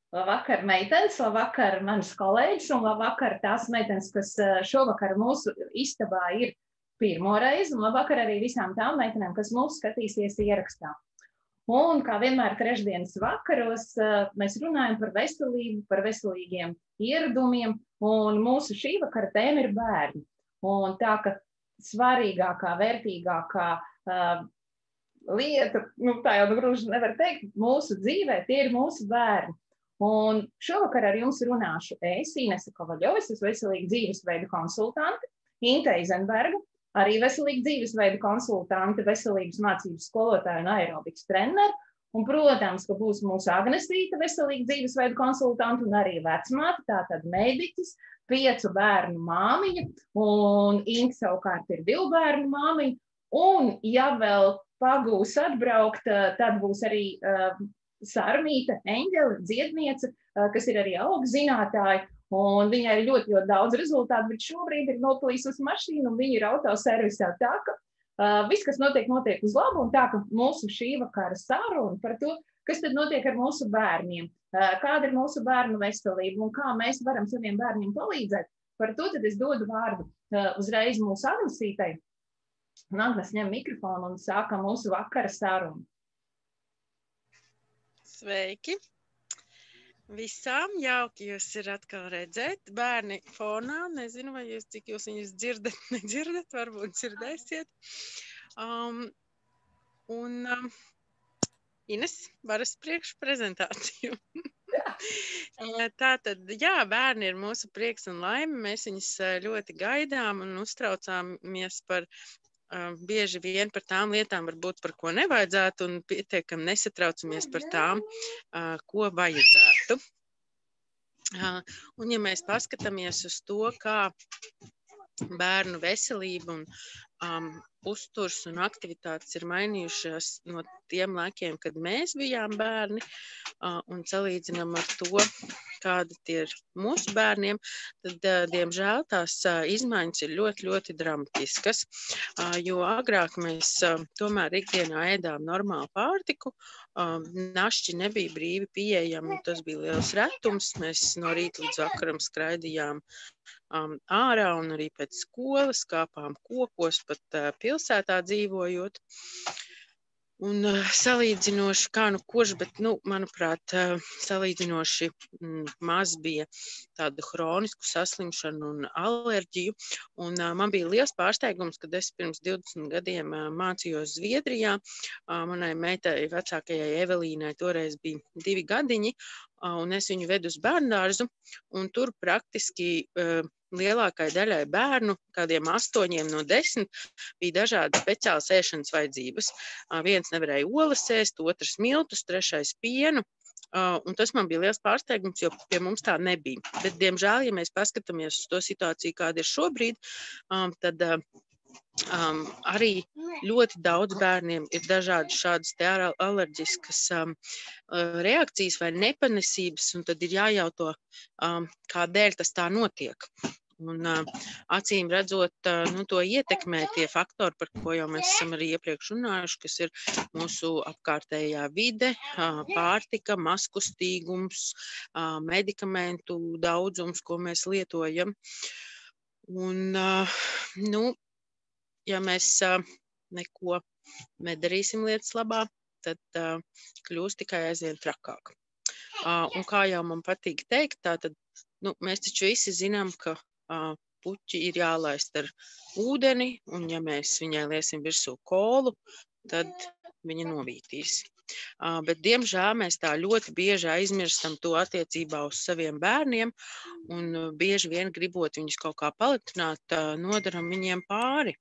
Labvakar, meitenes, labvakar, manas kolēģis un labvakar tās meitenes, kas šovakar mūsu istabā ir pirmo reizi, un labvakar arī visām tām meitenēm, kas mūs skatīsies ierakstā. Un, kā vienmēr, trešdienas vakaros mēs runājam par veselību, par veselīgiem ieradumiem, un mūsu šī vakara tēma ir bērni. Un tā, ka svarīgākā, vērtīgākā lieta, tā jau gluži nevar teikt, mūsu dzīvē, tie ir mūsu bērni. Un šovakar ar jums runāšu es, Inese Kovaļova, es esmu veselīga dzīvesveida konsultante, Inte Eizenberga, arī veselīga dzīvesveida konsultante, veselības mācības skolotāja un aerobikas treneri. Un, protams, ka būs mūsu Agnesīte, veselīga dzīvesveida konsultante un arī vecmāte, tātad mediķis, 5 bērnu māmiņa, un Inta savukārt ir 2 bērnu māmiņa. Un, ja vēl pagūs atbraukt, tad būs arī Sarmīta, Eņģele, dziedniece, kas ir arī auggzinātāja, un viņai ir ļoti, ļoti daudz rezultātu, bet šobrīd ir noplīsusi mašīna, un viņa ir autoservisā. Tā, ka viss, kas notiek uz labu, un tā, ka mūsu šī vakara saruna par to, kas tad notiek ar mūsu bērniem, kāda ir mūsu bērnu veselība, un kā mēs varam saviem bērniem palīdzēt, par to tad es dodu vārdu uzreiz mūsu Agnesītei. Un Agnes ņem mikrofonu un sākam mūsu vakara sarunu. Sveiki! Visām jauki jūs ir atkal redzēt. Bērni fonā, nezinu, vai jūs, cik jūs viņus dzirdat, nedzirdat, varbūt dzirdēsiet. Ines, varas priekšu prezentāciju. Tātad, jā, bērni ir mūsu prieks un laime. Mēs viņus ļoti gaidām un uztraucāmies par bieži vien par tām lietām, varbūt par ko nevajadzētu, un pietiekam nesatraucamies par tām, ko vajadzētu. Un ja mēs paskatāmies uz to, kā bērnu veselība un uzturs un aktivitātes ir mainījušās no tiem laikiem, kad mēs bijām bērni, un salīdzinām ar to, kāda tie ir mūsu bērniem, tad, diemžēl, tās izmaiņas ir ļoti, ļoti dramatiskas, jo agrāk mēs tomēr ikdienā ēdām normālu pārtiku, našķi nebija brīvi pieejami, tas bija liels retums, mēs no rīta līdz vakaram skraidījām ārā un arī pēc skolas, kāpām kokos, pat pilsētā dzīvojot. Un salīdzinoši, kā nu kurš, bet, manuprāt, salīdzinoši maz bija tādu hronisku saslimšanu un alerģiju. Un man bija liels pārsteigums, kad es pirms 20 gadiem mācījos Zviedrijā. Manai meitai vecākajai Evelīnai toreiz bija 2 gadiņi, un es viņu vedu uz bērndārzu, un tur praktiski lielākai daļai bērnu, kādiem 8 no 10, bija dažādas speciālas ēšanas vajadzības. Viens nevarēja olas ēst, otrs miltus, trešais pienu, un tas man bija liels pārsteigums, jo pie mums tā nebija. Bet, diemžēl, ja mēs paskatāmies uz to situāciju, kāda ir šobrīd, tad arī ļoti daudz bērniem ir dažādas šādas te alerģiskas reakcijas vai nepanesības, un tad ir jājauto, kādēļ tas tā notiek. Un acīm redzot, to ietekmē tie faktori, par ko jau mēs esam arī iepriekš runājuši, kas ir mūsu apkārtējā vide, pārtika, mazkustīgums, medikamentu daudzums, ko mēs lietojam. Un, ja mēs neko nedarīsim lietas labā, tad kļūs tikai aizvien trakāk. Un kā jau man patīk teikt, tātad, mēs taču visi zinām, ka puķi ir jālaist ar ūdeni, un ja mēs viņai liesim virsū kolu, tad viņa novītīs. Bet, diemžēl, mēs tā ļoti bieži aizmirstam to attiecībā uz saviem bērniem, un bieži vien gribot viņus kaut kā paliktināt, nodaram viņiem pāri.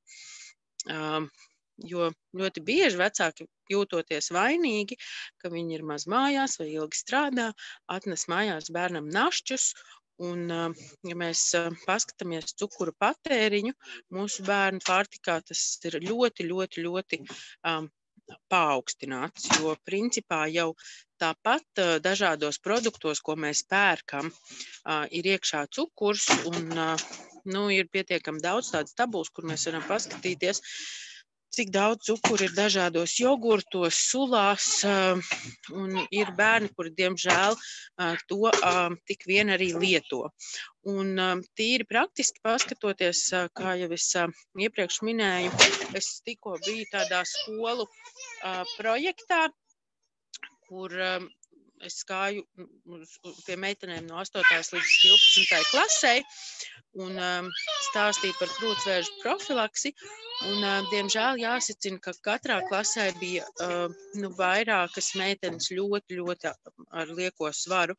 Jo ļoti bieži vecāki jūtoties vainīgi, ka viņi ir maz mājās vai ilgi strādā, atnes mājās bērnam našķus, un, ja mēs paskatāmies cukura patēriņu, mūsu bērnu pārtikā tas ir ļoti, ļoti, ļoti paaugstināts, jo principā jau tāpat dažādos produktos, ko mēs pērkam, ir iekšā cukurs, un ir pietiekami daudz tādas tabulas, kur mēs varam paskatīties, cik daudz cukuru ir dažādos jogurtos, sulās, un ir bērni, kuri, diemžēl, to tik vien arī lieto. Un tīri praktiski paskatoties, kā jau es iepriekš minēju, es tikko biju tādā skolu projektā, kur es gāju pie meitenēm no 8. līdz 12. klasē un stāstīju par krūtsvēžu profilaksi. Un, diemžēl jāsacina, ka katrā klasē bija vairākas meitenes ļoti ar lieko svaru,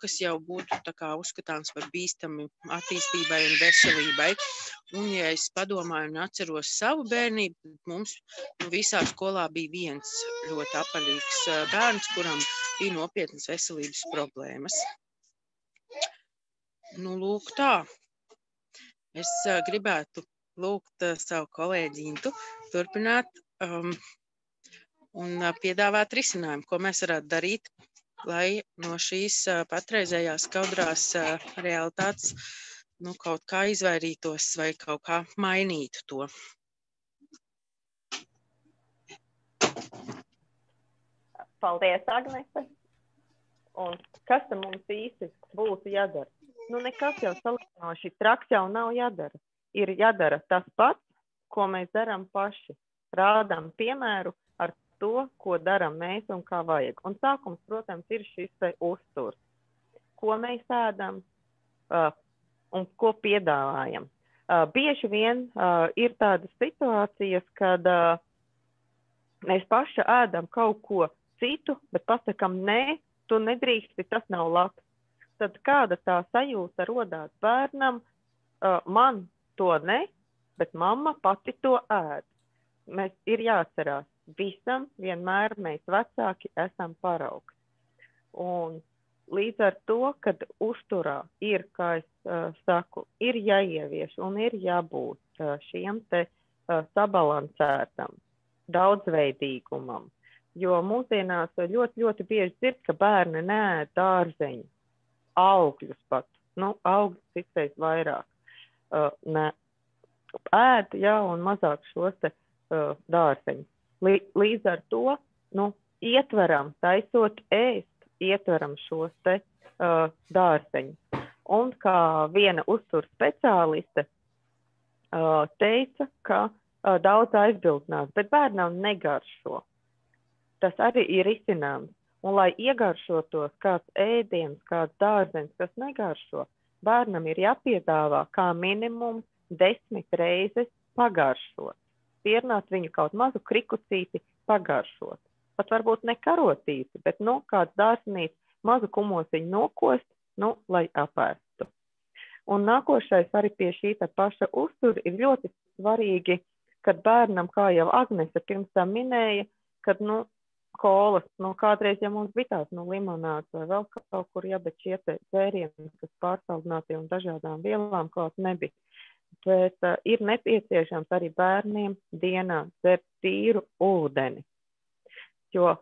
kas jau būtu tā kā uzskatāms par bīstami attīstībai un veselībai. Un, ja es padomāju un atceros savu bērnību, tad mums visā skolā bija viens ļoti apaļīgs bērns, kuram bija nopietnas veselības problēmas. Lūk tā. Es gribētu lūgt savu kolēģi Intu turpināt un piedāvāt risinājumu, ko mēs varētu darīt, lai no šīs patreizējās skaudrās realitātes kaut kā izvairītos vai kaut kā mainītu to. Paldies, Agnese. Un kas tam mums īsti būtu jādara? Nekas jau salīdzinoši traks jau nav jādara. Ir jādara tas pats, ko mēs darām paši. Rādām piemēru ar to, ko darām mēs un kā vajag. Un sākums, protams, ir šis uzturs. Ko mēs ēdam un ko piedāvājam. Bieži vien ir tādas situācijas, kad mēs paši ēdam kaut ko citu, bet pasakam, nē, tu nedrīksti, tas nav labs. Tad kāda tā sajūta rodās bērnam, man to ne, bet mamma pati to ēd. Mēs ir jāatcerās, visam vienmēr mēs vecāki esam paraugs. Un līdz ar to, kad uzturā ir, kā es saku, ir jāievieš un ir jābūt šiem te sabalansētam, daudzveidīgumam. Jo mūsdienās ļoti bieži dzird, ka bērni neēd dārzeņu, augļus pat, augļus citreiz vairāk. Ēd, un mazāk šos te dārzeņus. Līdz ar to, ietveram, taisot ēst, ietveram šos te dārzeņus. Un kā viena uzturs speciāliste teica, ka daudz aizbildinās, bet bērnam negaršo. Tas arī ir izcināms. Un, lai iegaršotos kāds ēdiens, kāds dārzeņs, kas negaršo, bērnam ir jāpiedāvā kā minimums 10 reizes pagaršot. Pierunāt viņu kaut mazu krikucīti pagaršot. Pat varbūt ne karotīti, bet kāds dārzenīts mazu kumosiņu nokost, lai apēstu. Un nākošais arī pie šī paša uztura ir ļoti svarīgi, kad bērnam, kā jau Agnese pirms tam minēja, kad kolas, kādreiz, ja mums bija tās limonāts vai vēl kaut kur, bet šie dzērieni, kas pārsaldināti un dažādām vielām klāt nebija. Bet ir nepieciešams arī bērniem dienā dzert tīru ūdeni. Jo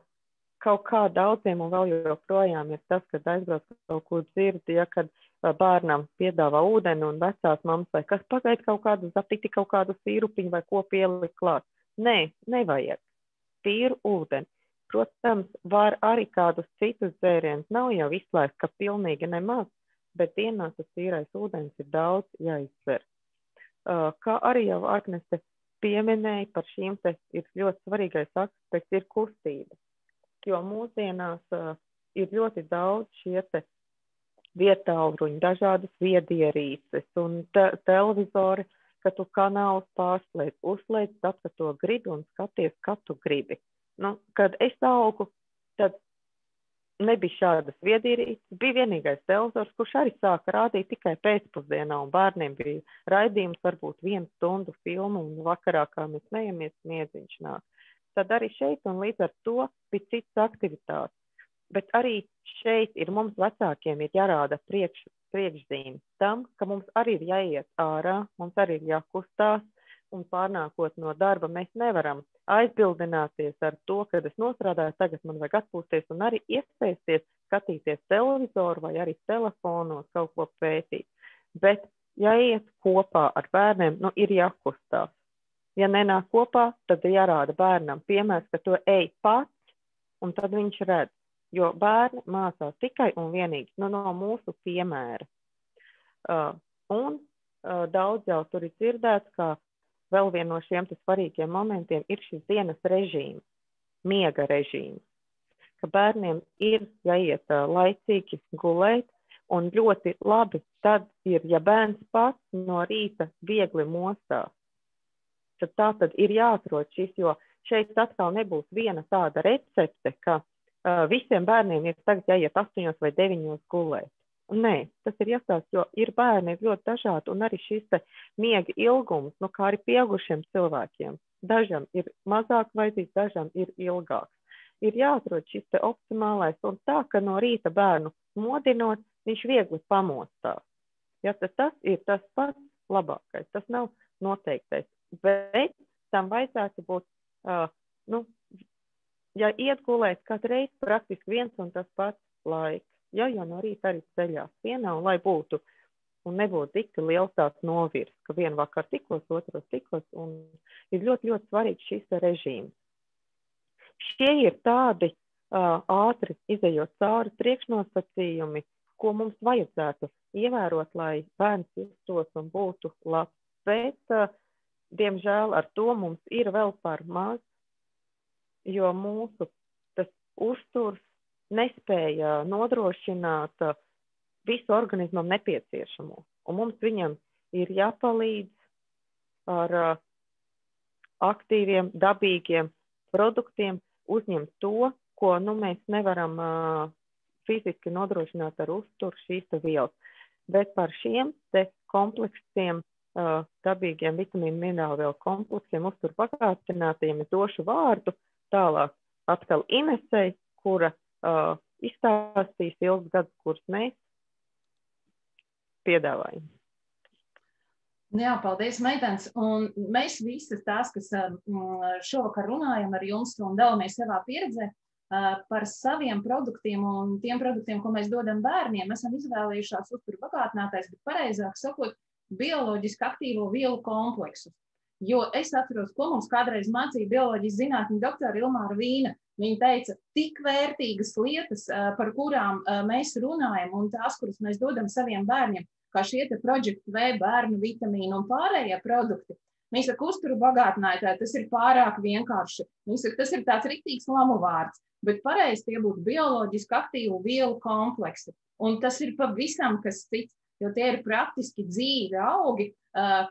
kaut kā daudziem un vēl joprojām ir tas, kad aizbrauc kaut ko dzirdi, kad bērnam piedāvā ūdeni un vecās mammas vai kas pagaid kaut kādu zapiti, kaut kādu sīrupiņu vai ko pielikt klāt. Nē, nevajag. Tīru ūdeni. Protams, var arī kādus citus dzērienus, nav jau izslēgts, ka pilnīgi nemaz, bet dienā tas tīrais ūdens ir daudz jāizsver. Kā arī jau Agnese pieminēja, par šīm te ir ļoti svarīgais aspekts ir kustība. Jo mūsdienās ir ļoti daudz šie te vietālruņi, dažādas viedierīces un televizori, ka tu kanālus pārslēdz, uzslēdz tad, kad to gribi un skaties, kad tu gribi. Kad es augu, tad nebija šādas viedierīces, bija vienīgais televizors, kurš arī sāka rādīt tikai pēcpusdienā, un bērniem bija raidījums, varbūt 1 stundu filmu, un vakarā, kā mēs smejamies, miedziņš nāk. Tad arī šeit, un līdz ar to bija citas aktivitātes. Bet arī šeit ir mums vecākiem ir jārāda priekšzīme tam, ka mums arī ir jāiet ārā, mums arī ir jākustās, un pārnākot no darba mēs nevaram aizbildināties ar to, kad es nostrādāju, tagad man vajag atpūsties un arī iespēsties, skatīties televizoru vai arī telefonos kaut ko pētīt. Bet, ja iet kopā ar bērniem, ir jākustās. Ja nenāk kopā, tad jārāda bērnam piemērs, ka tu ej pats, un tad viņš redz. Jo bērni mācās tikai un vienīgi no mūsu piemēra. Daudz jau tur ir dzirdēts, ka vēl viena no šiem svarīgiem momentiem ir šis dienas režīms, miega režīms. Ka bērniem ir jāiet laicīgi gulēt, un ļoti labi tad ir, ja bērns pats no rīta viegli mostās. Tad ir jāatrod šis, jo šeit atkal nebūs viena tāda recepte, ka visiem bērniem ir tagad jāiet 8 vai 9 gulēt. Nē, tas ir jāstāst, jo ir bērni ļoti dažādi, un arī šis miega ilgums, kā arī pieaugušiem cilvēkiem. Dažam ir mazāk vajadzīgs, dažam ir ilgāks. Ir jāatrod šis optimālais, un tā, ka no rīta bērnu modinot, viņš viegli pamostās. Ja, tas ir tas pats labākais, tas nav noteiktais. Bet tam vajadzētu būt, ja iet gulēt katru reizi praktiski viens un tas pats laiks, jo no rīta arī ceļās vienā, un lai būtu, un nebūtu tik liels tāds novirs, ka vienu vakar tikos, otros tikos, un ir ļoti, ļoti svarīgs šis režīms. Šie ir tādi ātri izejot cauri priekšnosacījumi, ko mums vajadzētu ievērot, lai bērns justos un būtu labs. Bet diemžēl ar to mums ir vēl par maz, jo mūsu tas uzturs nespēja nodrošināt visu organismam nepieciešamo. Un mums viņam ir jāpalīdz ar aktīviem, dabīgiem produktiem uzņemt to, ko mēs nevaram fiziski nodrošināt ar uzturu šīs vielas. Bet par šiem te kompleksiem dabīgiem vitamīnu minerālvielu kompleksiem uzturu bagātinātajiem es došu vārdu tālāk atkal Inesei, kura izstāstīs ilgus gadus, kurus mēs piedāvājam. Jā, paldies, meitenes. Un mēs visas tās, kas šovakar runājam ar jums un dalāmies savā pieredzē par saviem produktiem un tiem produktiem, ko mēs dodam bērniem, esam izvēlējušās uzturu bagātinātais, bet pareizāk sakot, bioloģiski aktīvo vielu kompleksu. Jo es atceros, ko mums kādreiz mācīja bioloģijas zinātņu doktora Ilmāra Vīna. Viņa teica, tik vērtīgas lietas, par kurām mēs runājam un tās, kuras mēs dodam saviem bērniem, kā šie te Project V bērnu vitamīnu un pārējie produkti. Viņa saka, uzturu bagātinātāji, tas ir pārāk vienkārši. Viņa saka, tas ir tāds riktīgs lamu vārds, bet pareizi tie būtu bioloģiski aktīvu vielu kompleksi. Un tas ir pavisam kas cits. Jo tie ir praktiski dzīvi augi,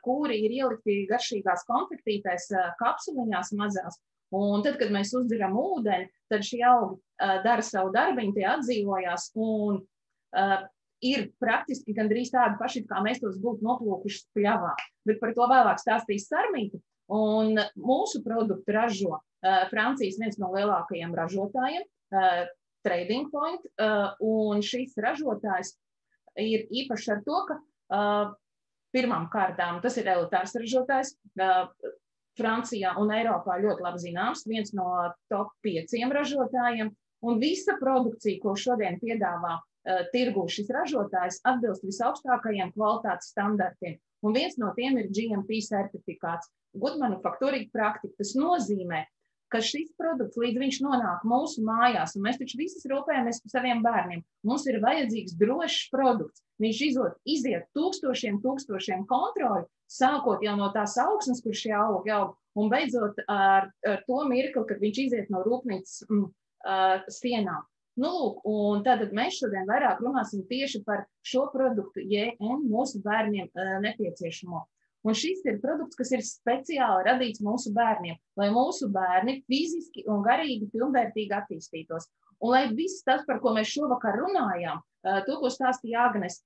kuri ir ielikti garšīgās konfektītēs kapsuliņās mazās. Un tad, kad mēs uzdzeram ūdeni, tad šie augi dara savu darbiņu, tie atdzīvojās un ir praktiski gandrīz tādi paši, kā mēs tos būtu noplūkuši pļavā. Bet par to vēlāk stāstīs Sarmīta. Un mūsu produktu ražo Francijas viens no lielākajiem ražotājiem, Trading Point, un šis ražotājs ir īpaši ar to, ka pirmām kārtām tas ir elitārs ražotājs, Francijā un Eiropā ļoti labi zināms, viens no top 5 ražotājiem, un visa produkcija, ko šodien piedāvā tirgū šis ražotājs, atbilst visaugstākajiem kvalitātes standartiem, un viens no tiem ir GMP certifikāts, Good Manufacturing Practice. Tas nozīmē, ka šis produkts, līdz viņš nonāk mūsu mājās, un mēs taču visas rūpējamies par saviem bērniem, mums ir vajadzīgs drošs produkts. Viņš iziet tūkstošiem kontroļu, sākot jau no tās augsnes, kur šie augi aug, un beidzot ar to mirkli, kad viņš iziet no rūpnīcas sienām. Lūk, un tātad mēs šodien vairāk runāsim tieši par šo produktu JN mūsu bērniem nepieciešamo. Un šis ir produkts, kas ir speciāli radīts mūsu bērniem, lai mūsu bērni fiziski un garīgi pilnvērtīgi attīstītos. Un lai viss tas, par ko mēs šovakar runājām, to, ko stāstīja Agnes,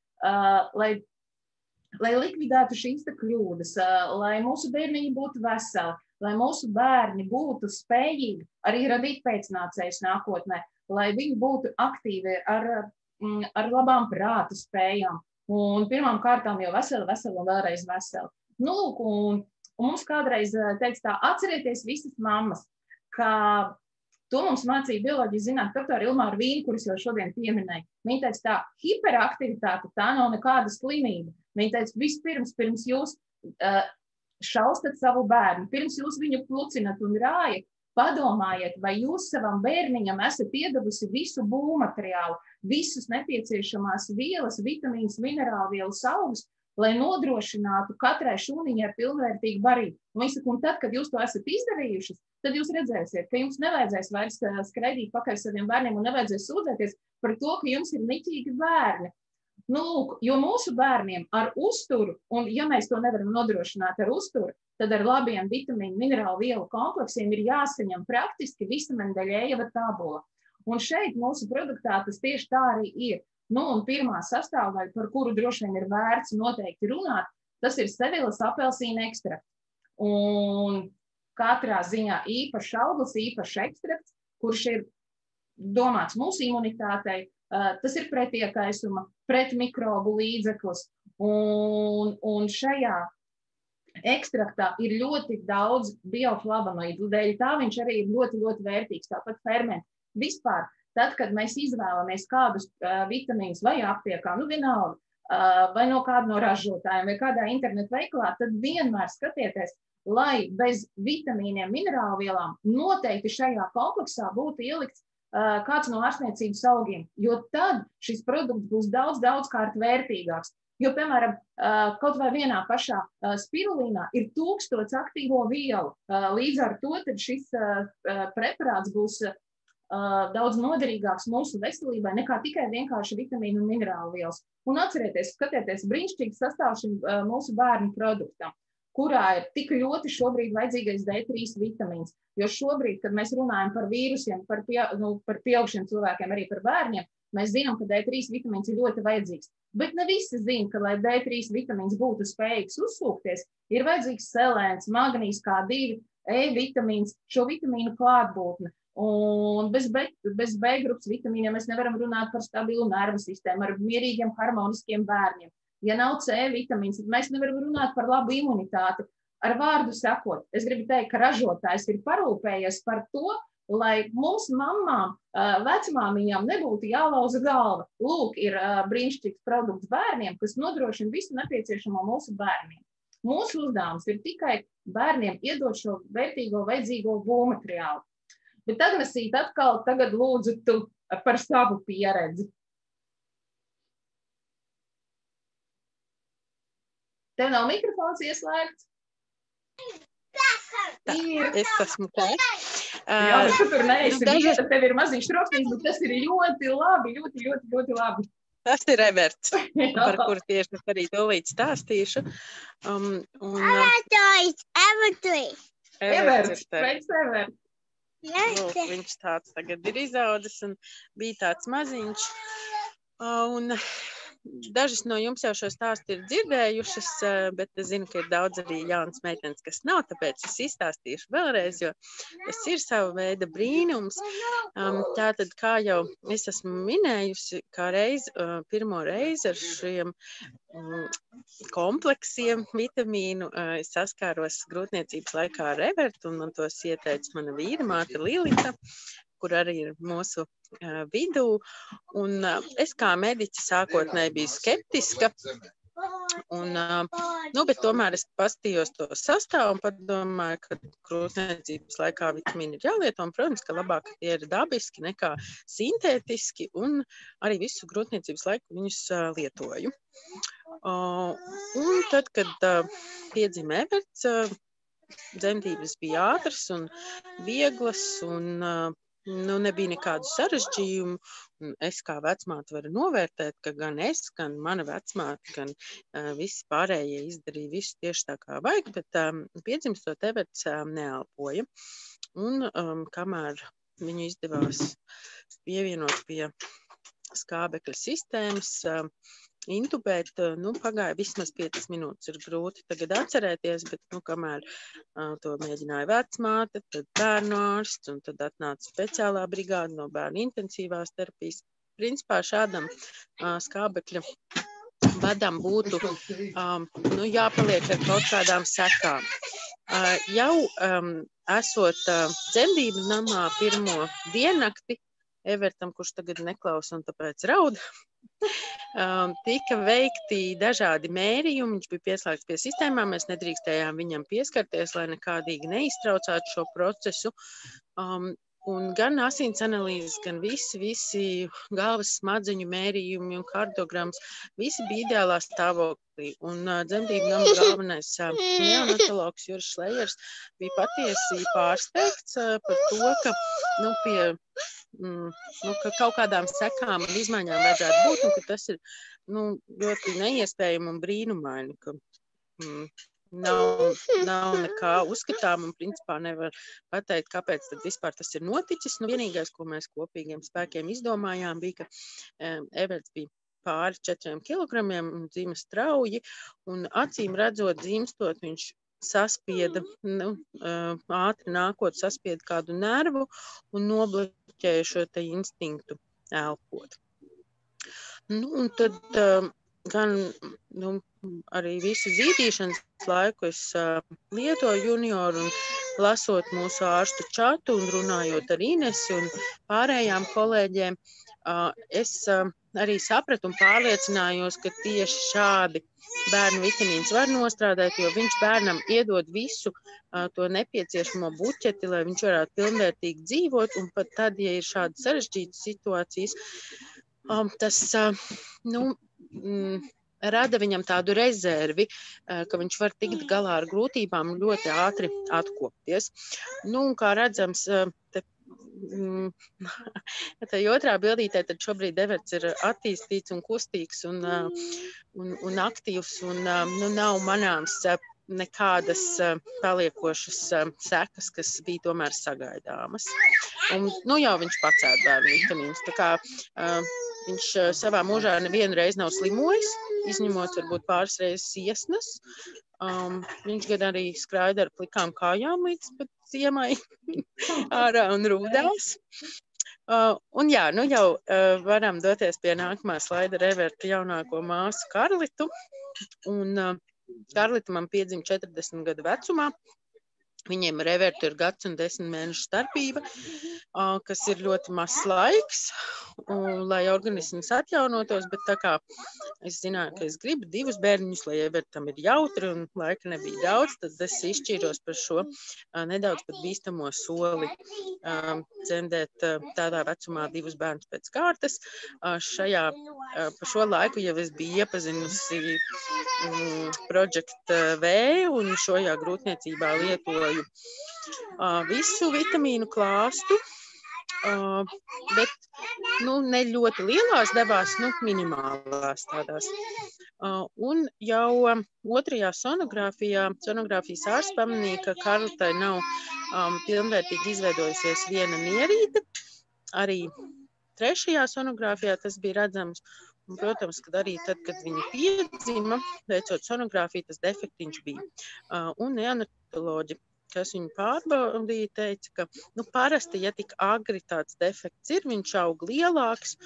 lai likvidētu šīs kļūdas, lai mūsu bērniņi būtu veseli, lai mūsu bērni būtu spējīgi arī radīt pēcnācējus nākotnē, lai viņi būtu aktīvi ar labām prāta spējām. Un pirmām kārtām jau veseli un vēlreiz veseli. Nu, lūk, un mums kādreiz teica tā, atcerieties visas mammas, ka to mums mācīja bioloģijas zinātņu doktora Ilmāra Vīna, kuras jau šodien pieminēja. Viņa teica tā, hiperaktivitāte tā nav nekāda slimība. Viņa teica, vispirms, pirms jūs šaustat savu bērnu. Pirms jūs viņu plucinat un rājat, padomājiet, vai jūs savam bērniņam esat iedavusi visu būvmateriālu, visus nepieciešamās vielas, vitamīnas, minerālvielas, augus, lai nodrošinātu katrai šūniņai pilnvērtīgu barību. Un tad, kad jūs to esat izdarījušas, tad jūs redzēsiet, ka jums nevajadzēs vairs skraidīt pakaļ saviem bērniem un nevajadzēs sūdzēties par to, ka jums ir niķīgi bērni. Nu, lūk, jo mūsu bērniem ar uzturu, un ja mēs to nevaram nodrošināt ar uzturu, tad ar labiem vitamīnu, minerālu vielu kompleksiem ir jāsaņem praktiski visamendaļējava tabula. Un šeit mūsu produktā tas tieši tā arī ir. Nu, un pirmā sastāvdaļa, par kuru droši vien ir vērts noteikti runāt, tas ir Sevilas apelsīna ekstrakts. Un katrā ziņā īpašs auglis, īpašs ekstrakts, kurš ir domāts mūsu imunitātei, tas ir pretiekaisuma, pret mikrobu līdzeklis. Un šajā ekstraktā ir ļoti daudz bioflavonoīdu, dēļ tā viņš arī ir ļoti, ļoti vērtīgs, tāpat fermenti. Vispār, tad, kad mēs izvēlamies kādus vitamīnus vai aptiekā, nu vienalga, vai no kāda no ražotājiem, vai kādā internetu veikalā, tad vienmēr skatieties, lai bez vitamīniem, minerālvielām noteikti šajā kompleksā būtu ielikts kāds no ārstniecības augiem, jo tad šis produkts būs daudz kārt vērtīgāks. Jo, piemēram, kaut vai vienā pašā spirulīnā ir 1000 aktīvo vielu. Līdz ar to tad šis preparāts būs daudz noderīgāks mūsu veselībai nekā tikai vienkārši vitamīnu un minerālu vielas. Un atcerieties, skatieties, brīnišķīgs sastāvs mūsu bērnu produktam, kurā ir tik ļoti šobrīd vajadzīgais D3 vitamīns. Jo šobrīd, kad mēs runājam par vīrusiem, par pieaugušiem cilvēkiem, arī par bērniem, mēs zinām, ka D3 vitamīns ir ļoti vajadzīgs. Bet ne visi zina, ka, lai D3 vitamīns būtu spējīgs uzsūkties, ir vajadzīgs selēns, magnīs, K2, E-vitamīns, šo vitamīnu klātbūtne. Un bez B grupas vitamīniem mēs nevaram runāt par stabilu nervu sistēmu, ar mierīgiem, harmoniskiem bērniem. Ja nav C vitamīns, tad mēs nevaram runāt par labu imunitāti. Ar vārdu sakot, es gribu teikt, ka ražotājs ir parūpējies par to, lai mums mammām, vecmāmiņām nebūtu jālauza galva. Lūk, ir brīnišķīgs produkts bērniem, kas nodrošina visu nepieciešamo mūsu bērniem. Mūsu uzdevums ir tikai bērniem iedot šo vērtīgo, vajadzīgo būvmateriālu. Bet Agnesīt, atkal tagad lūdzu tu par savu pieredzi. Tev nav mikrofons ieslēgts? Es esmu klāt. Jā, bet tu tur neesi vieta, tev ir maziņš troksnīgs, bet tas ir ļoti labi, ļoti labi. Tas ir Everts, par kuru tieši arī tūlīt stāstīšu. Everts, sveiks Everts. Lūk, viņš tāds tagad ir izaudzis un bija tāds maziņš. Un dažas no jums jau šo stāstu ir dzirdējušas, bet es zinu, ka ir daudz arī jaunas meitenes, kas nav, tāpēc es izstāstīšu vēlreiz, jo tas ir sava veida brīnums. Tātad, kā jau es esmu minējusi, kā pirmo reizi ar šiem kompleksiem vitamīnu es saskāros grūtniecības laikā ar Evertu, un man tos ieteica mana vīra māte Lilita, kur arī ir mūsu vidū. Un es kā mediķe sākotnēji biju skeptiska, bet tomēr es pastījos to sastāvu un padomāju, ka grūtniecības laikā vitamīni ir jālieto, un, protams, ka labāk tie ir dabiski nekā sintētiski, un arī visu grūtniecības laiku viņus lietoju. Un tad, kad piedzima Everts, dzemdības bija ātras un vieglas, un nebija nekādu sarežģījumu. Es kā vecmāte varu novērtēt, ka gan es, gan mana vecmāte, gan visi pārējie izdarīja visu tieši tā kā vajag, bet piedzimstot Everts neelpoja. Un kamēr viņu izdevās pievienot pie skābekļa sistēmas, intubēt, pagāja vismaz 5 minūtes, ir grūti tagad atcerēties, bet, kamēr to mēģināja vecmāte, tad bērnu ārsts, un tad atnāca speciālā brigāde no bērnu intensīvās terapijas. Principā šādam skābekļa vadam būtu jāpaliek ar kaut kādām sekām. Jau esot dzemdību namā pirmo diennakti, Evertam, kurš tagad neklausa un tāpēc raud, tika veikti dažādi mērījumi, viņš bija pieslēgts pie sistēmām, mēs nedrīkstējām viņam pieskarties, lai nekādīgi neiztraucātu šo procesu. Un gan asins analīzes, gan visi galvas smadzeņu mērījumi un kardiogrammas, visi bija ideālā stāvoklī. Un dzemdību nama galvenais neonatologs Juris Šlejers bija patiesi pārsteigts par to, ka, ka kaut kādām sekām un izmaiņām vajadzētu būt, un ka tas ir ļoti neiespējami un brīnumaini, ka nav nekā uzskatām un principā nevar pateikt, kāpēc tad vispār tas ir noticis. Vienīgais, ko mēs kopīgiem spēkiem izdomājām, bija, ka Everts bija pāri 4 kilogramiem un dzima strauji, un acīm redzot dzimstot, viņš saspieda, ātri nākot, saspieda kādu nervu un nobloķēja šo te instinktu elpot. Un tad gan arī visu zīdīšanas laiku es lietoju junioru un lasot mūsu ārstu čatu un runājot ar Inesi un pārējām kolēģiem, es arī sapratu un pārliecinājos, ka tieši šādi bērnu vitamīns var nostrādāt, jo viņš bērnam iedod visu to nepieciešamo buķeti, lai viņš varētu pilnvērtīgi dzīvot, un pat tad, ja ir šādas sarežģītas situācijas, tas rada viņam tādu rezervi, ka viņš var tikt galā ar grūtībām un ļoti ātri atkopties. Un kā redzams, tā otrā bildītē, tad šobrīd Everts ir attīstīts un kustīgs un aktīvs un nav manāms nekādas paliekošas sekas, kas bija tomēr sagaidāmas. Un jau viņš pacēla bērnu vitamīnus. Tā kā viņš savā mūžā nevienu reizi nav slimojis, izņemot varbūt pāris reizes iesnas. Viņš gan arī skraida ar plikām kājām līdz pat ziemai ārā un rūdās. Un jā, jau varam doties pie nākamā slaida ar Everta jaunāko māsu Karlitu. Un Karlita man piedzima 40 gadu vecumā. Viņiem ar Evertu ir 1 un 10 mēnešu starpība, kas ir ļoti mazs laiks, lai organisms atjaunotos, bet tā kā es zināju, ka es gribu 2 bērniņus, lai Evertam ir jautri un laika nebija daudz, tad es izšķīros par šo nedaudz pat bīstamo soli dzemdēt tādā vecumā 2 bērnus pēc kārtas. Pa šo laiku jau es biju iepazinusi Project V un šajā grūtniecībā lietoju visu vitamīnu klāstu, bet ne ļoti lielās devās, minimālās tādās. Un jau 2. sonogrāfijas ārsts pamanīja, ka Karlitai nav pilnvērtīgi izveidojusies viena mierīte. Arī 3. sonogrāfijā tas bija redzams. Un, protams, kad arī tad, kad viņa piedzima, veicot sonogrāfiju, tas defektiņš bija. Un neonatoloģi, kas viņu pārbaudīja, teica, ka parasti, ja tik agri tāds defekts ir, viņš aug lielāks.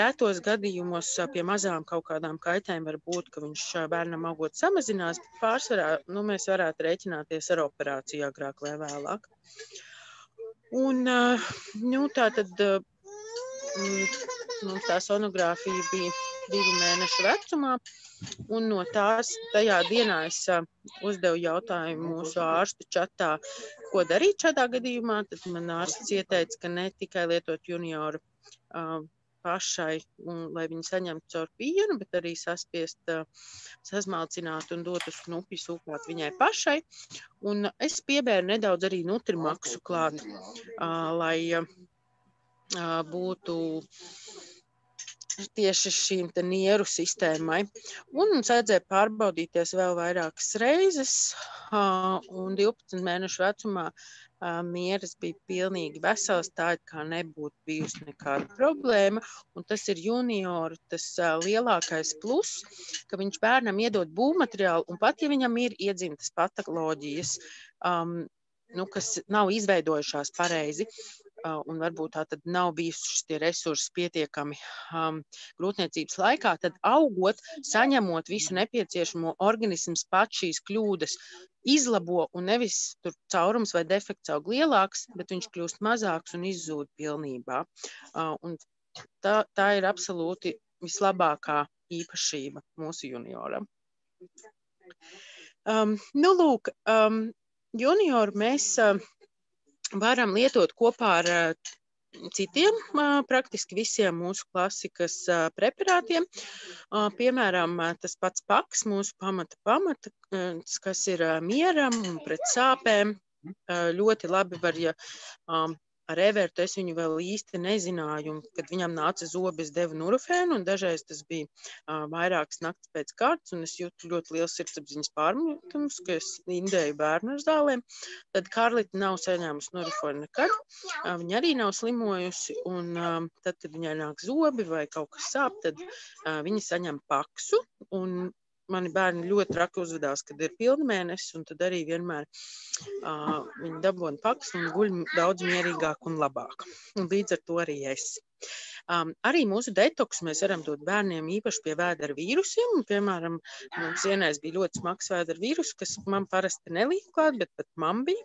Retos gadījumos pie mazām kaut kādām kaitēm var būt, ka viņš bērnam augot samazinās, bet pārsvarā mēs varētu rēķināties ar operāciju agrāk vai vēlāk. Un tā tad tā sonogrāfija bija 2 mēnešu vecumā, un no tajā dienā es uzdevu jautājumu mūsu ārstu čatā, ko darīt šādā gadījumā. Tad man ārsts ieteica, ka ne tikai lietot junioru pašai, lai viņi saņemtu caur pienu, bet arī saspiest, sazmalcināt un dot uz knupi sūkāt viņai pašai. Un es piebēru nedaudz arī nutrimaksu klāt, lai būtu tieši šīm nieru sistēmai. Un mums vajadzēja pārbaudīties vēl vairākas reizes, un 12 mēnešu vecumā nieres bija pilnīgi veselas, tā kā nebūtu bijusi nekāda problēma. Un tas ir junioru, tas lielākais plus, ka viņš bērnam iedod būvmateriālu, un pat ja viņam ir iedzimtas patoloģijas, kas nav izveidojušās pareizi, un varbūt tā tad nav bijuši tie resursi pietiekami grūtniecības laikā, tad augot, saņemot visu nepieciešamo, organisms pats šīs kļūdas izlabo un nevis tur caurums vai defekts aug lielāks, bet viņš kļūst mazāks un izzūd pilnībā. Un tā ir absolūti vislabākā īpašība mūsu junioram. Nu, lūk, junioru mēs varam lietot kopā ar citiem, praktiski visiem mūsu klasikas preparātiem. Piemēram, tas pats paks, mūsu pamata, kas ir mieram un pret sāpēm. Ļoti labi var, ja ar Evertu es viņu vēl īsti nezināju, un kad viņam nāca zobi, es devu nurofēnu, un dažreiz tas bija vairākas naktas pēc kārtas, un es jūtu ļoti liels sirdsapziņas pārmetums, ka es indēju bērnu ar zālēm. Tad Karlita nav saņēmusi nurofēnu nekad, viņa arī nav slimojusi, un tad, kad viņai nāk zobi vai kaut kas sāp, tad viņa saņem paksu, un mani bērni ļoti traki uzvedās, kad ir pilnmēnesis, un tad arī vienmēr viņi dabona paksu un guļ daudz mierīgāk un labāk. Un līdz ar to arī es. Arī mūsu detoksu mēs varam dot bērniem īpaši pie vēdera vīrusiem. Piemēram, mums vienreiz bija ļoti smags vēdera vīrus, kas man parasti nelīk klāt, bet pat man bija.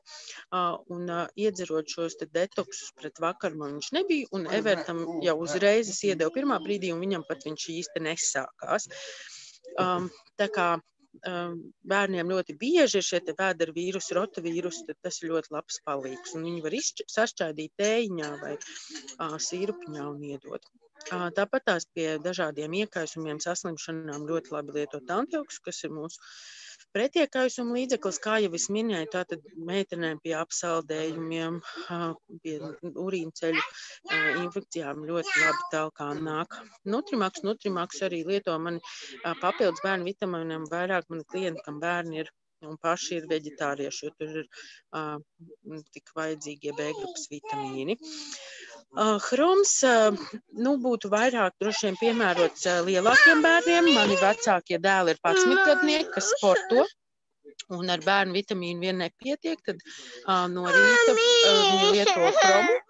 Un iedzerot šos detoksus pret vakaru man viņš nebija, un Evertam jau uzreiz es iedevu pirmā brīdī, un viņam pat viņš īsti nesākās. Tā kā bērniem ļoti bieži ir šie vēdera vīrusi, rotavīrusi, tad tas ir ļoti labs palīgs. Un viņi var sašķaidīt tējiņā vai sīrupiņā un iedot. Tāpat tās pie dažādiem iekaisumiem, saslimšanām ļoti labi lietot antioks, kas ir mūsu pretiekaisuma līdzeklis, kā jau es minēju, tātad meitenēm pie apsaldējumiem, pie urīnceļu infekcijām ļoti labi talkā nāk. Nutrimaks arī lieto mani papildus bērnu vitamīniem vairāk mani klienti, kam bērni ir un paši ir veģetārieši, jo tur ir tik vajadzīgie B-grupas vitamīni. Hroms būtu vairāk droši vien piemērots lielākiem bērniem. Mani vecākie dēli ir 11 gadnieki, kas sporto, un ar bērnu vitamīnu vien nepietiek, tad no rīta viņi lieto hromu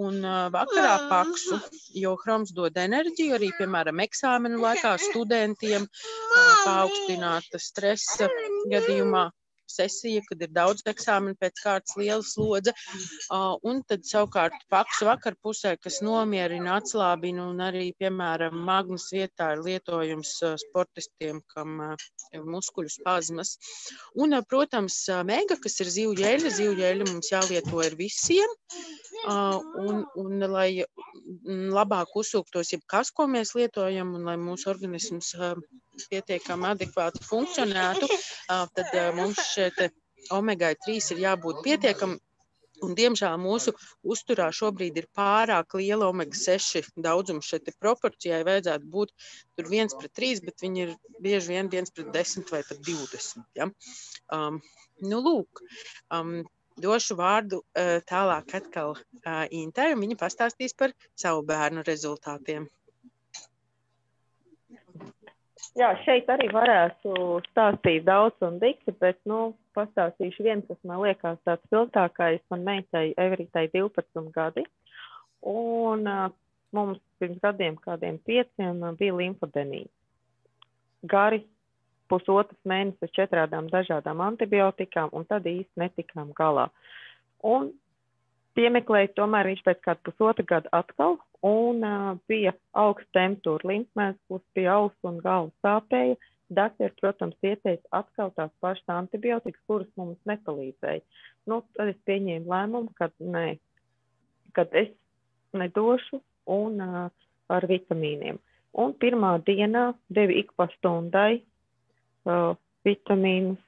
un vakarā paksu, jo hroms dod enerģiju arī, piemēram, eksāmenu laikā studentiem, paaugstināta stresa gadījumā. Sesija, kad ir daudz eksāmenu pēc kārtas liela slodze, un tad savukārt paksu vakarpusē, kas nomierina, atslābina un arī, piemēram, magnas vietā ir lietojums sportistiem, kam ir muskuļu spazmas. Un, protams, mega, kas ir zivjeļa mums jālieto ir visiem, un lai labāk uzsūktos jebkas, ko mēs lietojam, un lai mūsu organisms pietiekami adekvāti funkcionētu, tad mums šeit omega-3 ir jābūt pietiekami, un diemžēl mūsu uzturā šobrīd ir pārāk liela omega-6 daudzums. Šeit proporcijai vajadzētu būt tur 1:3, bet viņi ir bieži vien 1:10 vai pat 20. Ja? Lūk, došu vārdu tālāk atkal Intai, un viņa pastāstīs par savu bērnu rezultātiem. Jā, šeit arī varētu stāstīt daudz un dikti, bet, pastāstīšu viens, kas man liekas tāds spilgtākais. Man meitai Evritai 12 gadi, un mums pirms gadiem kādiem 5 bija limfodenija. Gari pusotras mēnesis 4 dažādām antibiotikām, un tad īsti netikām galā. Un piemeklēju, tomēr viņš pēc kāda pusotra gada atkal, un bija augsts temperatūra, limfmēsls, bija auss un galva sāpēja. Dakteris, protams, ieteica atkal tās pašas antibiotikas, kuras mums nepalīdzēja. Tad es pieņēmu lēmumu, kad es nedošu un ar vitamīniem. Un pirmā dienā devu ik pa stundai vitamīnus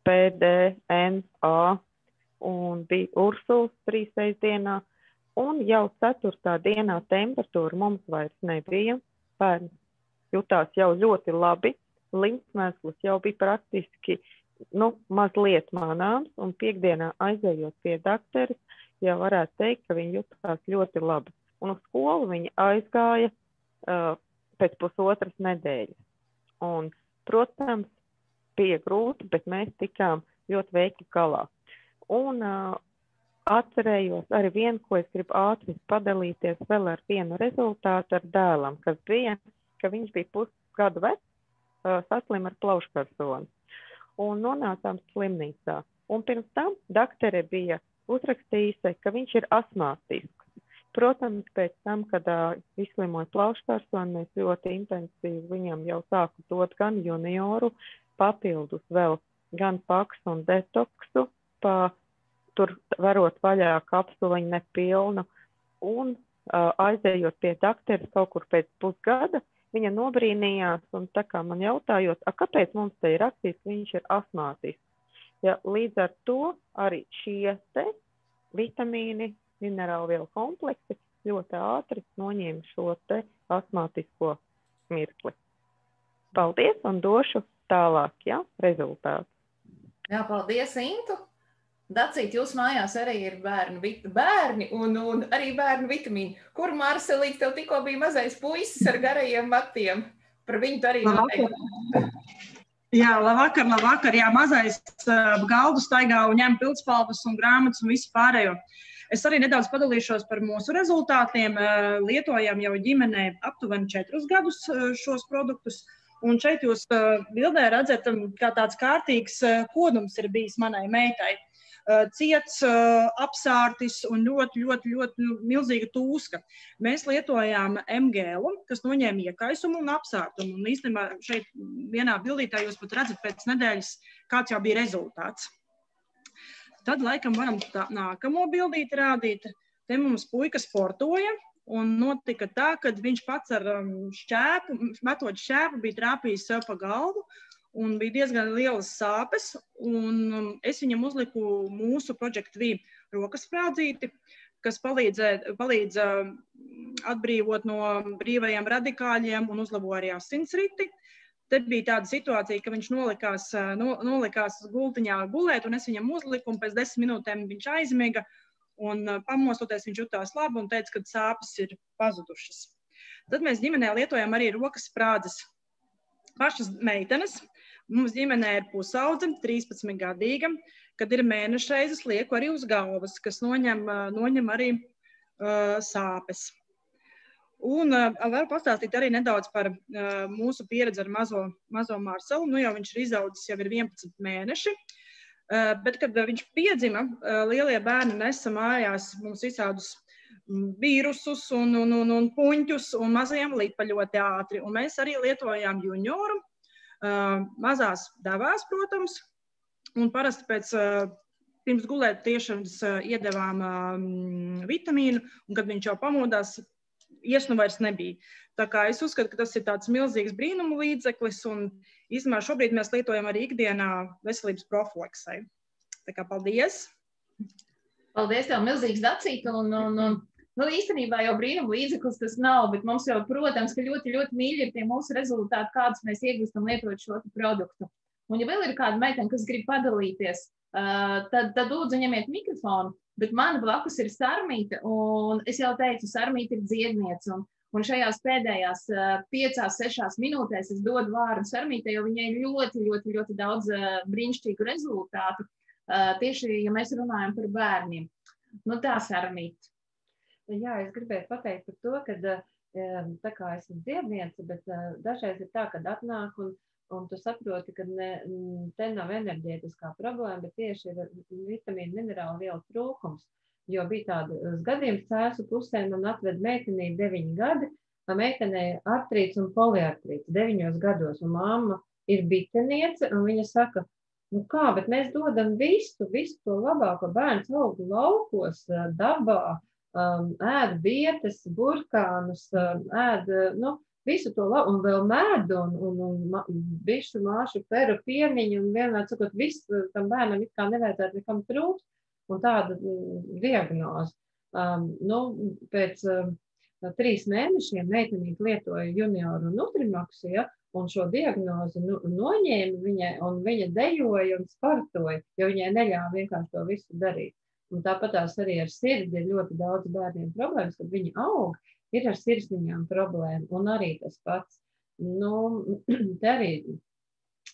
P, D, N, A, un bija ursuls 3 reizes dienā. Un jau 4. dienā temperatūra mums vairs nebija. Bērns jutās jau ļoti labi. Limfmēsls jau bija praktiski mazliet manāms, un piekdienā aizējot pie dakteris, jau varētu teikt, ka viņi jutās ļoti labi. Un uz skolu viņi aizgāja pēc pusotras nedēļas. Un, protams, bija grūti, bet mēs tikām ļoti veikli galā. Un atcerējos arī vienu, ko es gribu ātri padalīties vēl ar vienu rezultātu ar dēlam, kas bija, ka viņš bija pusgadu vecs, saslim ar plauškarsoni. Un nonācām slimnīcā. Un pirms tam daktere bija uzrakstījusi, ka viņš ir asmātisks. Protams, pēc tam, kad izslimoja plauškārsoni, mēs ļoti intensīvi viņam jau sāku dot gan junioru, papildus vēl gan paksu un detoksu, tur varot vaļā kapsuliņu nepilnu, un aizējot pie dakteres kaut kur pēc pusgada, viņa nobrīnījās, un tā kā man jautājot, kāpēc mums te ir rakstīts, ka viņš ir astmātisks. Ja, līdz ar to arī šie te vitamīni, minerālvielu kompleksi ļoti ātri noņēma šo te astmātisko mirkli. Paldies un došu tālāk, ja, rezultātu. Jā, paldies, Intu. Dacīt, jūs mājās arī ir bērni un arī bērnu vitamīni. Kur, Marcelīte, tev tikko bija mazais puisis ar garajiem matiem? Par viņu tu arī noteikti. Jā, labvakar. Jā, mazais galdu staigā un ņem pildspalvas un grāmatas un visu pārējo. Es arī nedaudz padalīšos par mūsu rezultātiem. Lietojam jau ģimenē aptuveni 4 gadus šos produktus. Un šeit jūs bildē redzat, kā tāds kārtīgs kodums ir bijis manai meitai. Ciets, apsārtis un ļoti milzīga tūska. Mēs lietojām MGL, kas noņēma iekaisumu un apsārtumu. Un īstenībā šeit vienā bildītā jūs pat redzat pēc nedēļas, kāds jau bija rezultāts. Tad laikam varam nākamo bildīti rādīt. Te mums puika sportoja un notika tā, kad viņš pats ar metot šķēpu bija trāpījis sev pa galvu. Un bija diezgan lielas sāpes, un es viņam uzliku mūsu Project V rokas sprādzīti, kas palīdz atbrīvot no brīvajiem radikāļiem un uzlabo arī asinsriti. Te bija tāda situācija, ka viņš nolikās gultiņā gulēt, un es viņam uzliku, un pēc 10 minūtēm viņš aizmiga, un pamostoties viņš jutās labi un teica, ka sāpes ir pazudušas. Tad mēs ģimenē lietojam arī rokas sprādzes. Pašas meitenes. Mums ģimenē ir pusaudze, 13-gadīga, kad ir mēnešreizes lieku arī uz galvas, kas noņem arī sāpes. Un varu pastāstīt arī nedaudz par mūsu pieredzi ar mazo Marcelu. Nu jau viņš ir izaudzis, jau ir 11 mēneši. Bet, kad viņš piedzima, lielie bērni nesa mājās mums visādus vīrusus un puņķus, un mazajiem lipa ļoti ātri. Un mēs arī lietojām junioru. Mazās devās, protams, un parasti pirms gulēt tiešanas iedevām vitamīnu, un kad viņš jau pamodās, iesnu vairs nebija. Tā kā es uzskatu, ka tas ir tāds milzīgs brīnumu līdzeklis, un īstenībā šobrīd mēs lietojam arī ikdienā veselības profilaksei. Tā kā paldies! Paldies tev, milzīgs Dacīt, un īstenībā jau brīnumu līdzeklis tas nav, bet mums jau, protams, ka ļoti mīļi ir tie mūsu rezultāti, kādus mēs iegūstam lietot šo produktu. Un ja vēl ir kāda meitene, kas grib padalīties, tad lūdzu ņemiet mikrofonu, bet man blakus ir Sarmīte, un es jau teicu, Sarmīte ir dziedniece, un šajās pēdējās 5-6 minūtēs es dodu vārdu Sarmītei, jo viņai ir ļoti daudz brīnišķīgu rezultātu, tieši, ja mēs runājam par bērniem. Nu tā, Sarmīte. Jā, es gribēju pateikt par to, ka tā kā esmu dziedniece, bet dažreiz ir tā, kad atnāk un tu saproti, ka te nav enerģētiskā problēma, bet tieši ir vitamīnu minerālu vielu trūkums. Jo bija tāda gadījums Cēsu pusē, man atved meitenī 9 gadi, meitenei artrīts un poliartrīts 9 gados, un mamma ir biteniece, un viņa saka, nu kā, bet mēs dodam visu to labāko, bērns aug laukos, dabā, ēd bietes, burkānus, ēd, visu to labu, un vēl mēdu, un bišu, māšu, peru, pieniņu, un vienmēr sakot, viss tam bērnam it kā nevajadzētu nekam trūkt, un tāda diagnoze. Pēc 3 mēnešiem meitenīte lietoja junioru Nutrimaksu, ja, un šo diagnozi noņēma viņai, un viņa dejoja un sportoja, jo viņai neļāva vienkārši to visu darīt. Un tāpatās arī ar sirdi ir ļoti daudz bērniem problēmas, kad viņi aug, ir ar sirsniņām problēma, un arī tas pats. Te arī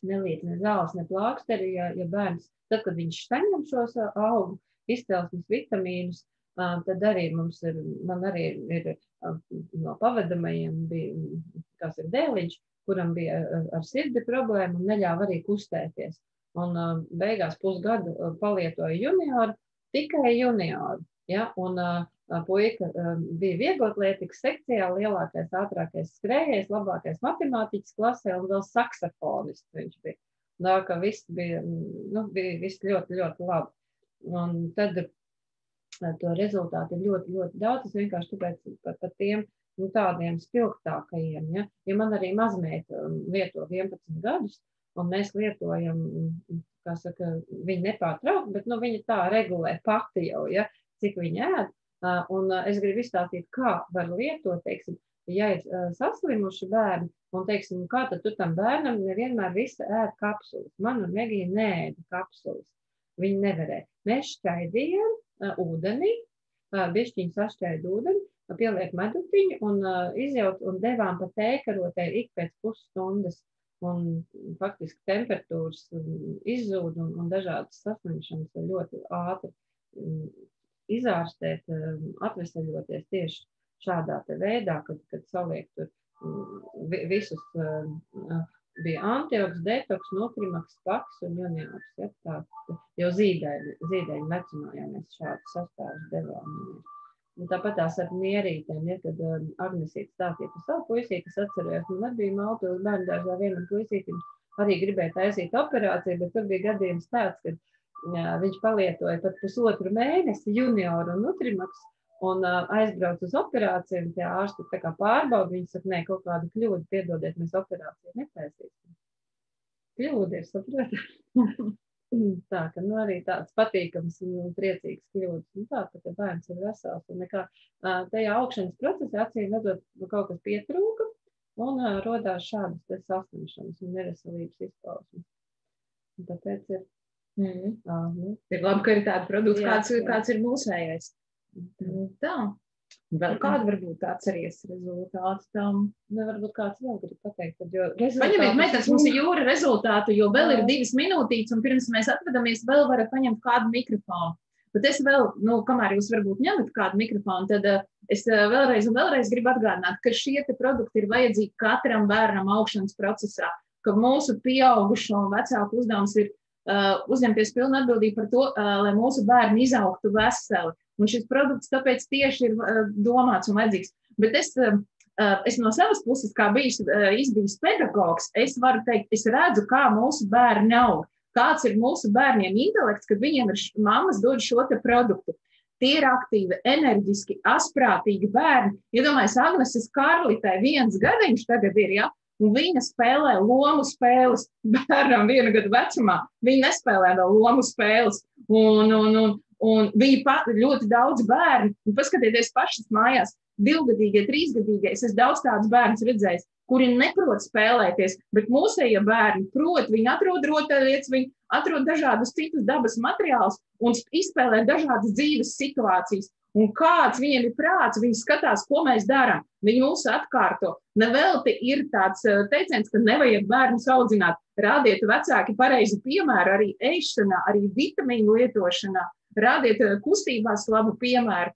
nelīdz ne zāles, ne plāksteri, ja bērns, tad, kad viņš saņem šos augu izcelsmes vitamīnus, tad arī man arī ir no pavadamajiem kas ir dēliņš, kuram bija ar sirdi problēma un neļāva arī kustēties. Un beigās pusgadu palietoja junioru, tikai junioru, ja, un puika bija vieglatlētikas sekcijā, lielākais, ātrākais skrējējs, labākais matemātiķis klasē un vēl saksofonists viņš bija. Tā kā viss bija, viss ļoti, ļoti labi. Un tad to rezultātu ir ļoti, ļoti daudz. Es vienkārši tāpēc par tiem tādiem spilgtākajiem. Ja? Ja man arī mazmeita lieto 11 gadus, un mēs lietojam, kā saka, viņa nepārtraukt, bet viņa tā regulē pati jau, ja? Cik viņa ēd. Un es gribu izstāstīt, kā var lietot, teiksim, ja ir saslimuši bērni, un, teiksim, kā tad tu tam bērnam nevienmēr visi ēd kapsulas. Man un Megija neēda kapsulas. Viņi nevarēja. Mēs šķaidījām ūdenī, bišķiņu sašķaidu ūdeni, pieliek medutiņu un izjaut un devām pa tēkarotē ik pēc pusstundas. Un faktiski temperatūras izzūd un dažādas saslimšanas ir ļoti ātri izārstēt, atveseļoties tieši šādā te veidā, kad saliek tur visus bija antioks, detoks, nutrimaks, paks un juniors. Ja, tā, jau zīdaiņu vecumā, ja mēs šādu sastāvus devām. Un tāpat tās ar mierītēm, ja, kad Agnesīte stāstīja par savu puisīti, kas atcerējās, man bija Malpils bērndārzā vienam puisītim arī gribēja taisīt operāciju, bet tur bija gadījums tāds, kad viņš palietoja pat pusotru mēnesi junioru un nutrimaks un aizbrauc uz operāciju, un tie ārsti tā kā pārbauda, viņi saka, nē, kaut kādu kļūdu, piedodiet, mēs operāciju netaisīsim. Kļūda ir, saprotat? Tā, ka arī tāds patīkams un priecīgs kļūdas. Tā, ka bērns ir vesels. Un nekā tajā augšanas procesā acīm redzot, kaut kas pietrūka un rodās šādas saslimšanas un neveselības izpausmes. Tāpēc ir... Ir labi, ka ir tāda produkta, kāds ir mūsējais. Tā. Vēl kādu varbūt atceries rezultātu tam? Varbūt kāds vēl grib pateikt. Paņemiet metas mums jūra rezultātu, jo vēl ir 2 minūtītes, un pirms mēs atvedamies, vēl varat paņemt kādu mikrofonu. Bet es vēl, kamēr jūs varbūt ņemat kādu mikrofonu, tad es vēlreiz un vēlreiz gribu atgādināt, ka šie te produkti ir vajadzīgi katram bērnam augšanas procesā, ka mūsu pieaugušo un vecāku uzdevums ir uzņemties pilnu atbildību par to, lai mūsu bērni izaugtu veseli. Un šis produkts tāpēc tieši ir domāts un vajadzīgs. Bet es no savas puses, kā izbijis pedagogs, es varu teikt, es redzu, kā mūsu bērni aug. Kāds ir mūsu bērniem intelekts, kad viņiem ir mammas dod šo te produktu. Tie ir aktīvi, enerģiski, asprātīgi bērni. Iedomājies, Agneses Karlitē 1 gadiņš tagad ir, ja? Un viņa spēlē lomu spēles bērnam 1 gadu vecumā. Viņa nespēlē vēl lomu spēles. Un bija ļoti daudz bērnu. Un paskatieties pašas mājās, 2-gadīgie, 3-gadīgie. Es daudz tādus bērnus redzējis, kuri neprot spēlēties, bet mūsējie bērni prot, viņi atrod rotaļlietas, viņi atrod dažādus citus dabas materiālus un izspēlē dažādas dzīves situācijas. Un kāds viņiem ir prāts, viņi skatās, ko mēs darām. Viņi mūs atkārto. Nevelti ir tāds teiciens, ka nevajag bērnus audzināt. Rādiet vecāki pareizi piemēru arī ēšanā, arī vitamīnu lietošanā. Rādiet kustībās labu piemēru.